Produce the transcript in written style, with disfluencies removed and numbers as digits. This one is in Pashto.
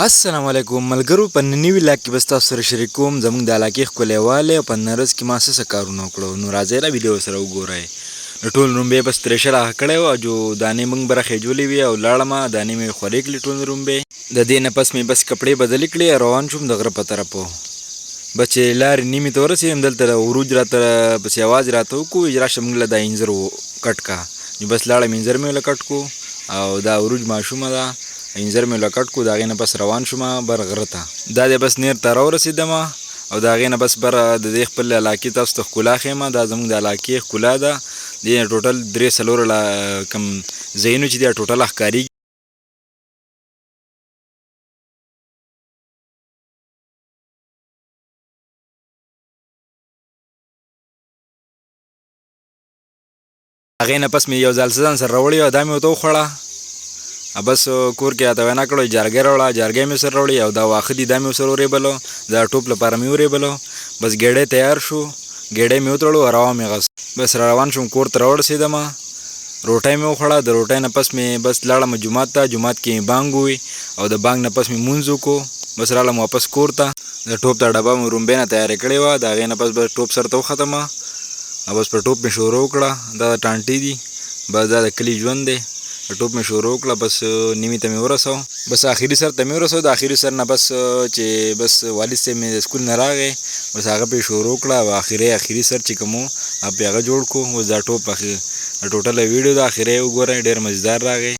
السلام علیکم ملګرو، په ننني ویلاګ کې به ستاسو سره شریکوم زموږ د علاقې ښکلیوالی او په نرس کې ما څه کارونه وکړو. نو راځئ دا ویډیو سره وګورئ. د ټول رومبې بس ترېشر هغه کړی و او جو دانې موږ به راخېجولې وې او لاړمه دانې مې خورې کړې ټول رومبې. د دې نه پس مې بس کپړې بدلې کړې او روان شوم د غره په طرفو. بس چې لارې نیمې ته ورسېدم دلته عروج راته پسې اواز راته وکړو چې راشه موږ له دا انځر کټ کا. نو بس لاړم انځر مې له کټ کو او دا عروج ماشومه ده انځر مې له کټ کو. د هغې نه بس روان شوم بر غره ته. دا دی بس نیر ته راورسېدم او د هغې نه بس بر د دې خپل علاقې تاسو ته ښکلا ښیم. دا زموږ د علاقې ښکلا ده. دې نه ټوټل 3-4 کم ځایونه چې دي ټوټل ښکارېږي. هغې نه پس مې یو ځل څه ځان سره راوړې وه دا مې ورته وخوړه. بس کور کې راته وینا کړې جارګی راوړه. جارګی مې سره راوړې او دا واښه دي دا مې ورسره وریبلو. دا ټوپ لپاره مې وریبلو. بس ګېډی تیار شو. ګېډی مې وتړو او روا مې غوست. بس را روان شوم کور ته راورسېدم. روټۍ مې وخوړه. د روټۍ نه پس مې بس لاړم جومات ته. جومات کې مې بانګ ووی او د بانګ نه پس مې مونځ وکړو. بس رالم واپس کور ته. د ټوپ ته ډبه مې رومبې نه تیارې کړې وه. د هغې نه پس بس ټوپ سر ته وختمه او بس په ټوپ مې شروع وکړه. دا د ټانټې دي. بس دا د کلي ژوند دی. ټوپ مې شروع وکړه. بس نیمې ته مې ورسو. بس آخري سر ته مې ورسو. د آخري سر نه بس چې بس والد صاحب مې د سکول نه راغی بس هغه پې شروع کړه او آخري سر چې کوم و هغه پې هغه جوړ کړو. اوس دا ټوپ ټوټله ویډیو د آخري وګورئ ډېر مزیدار راغی.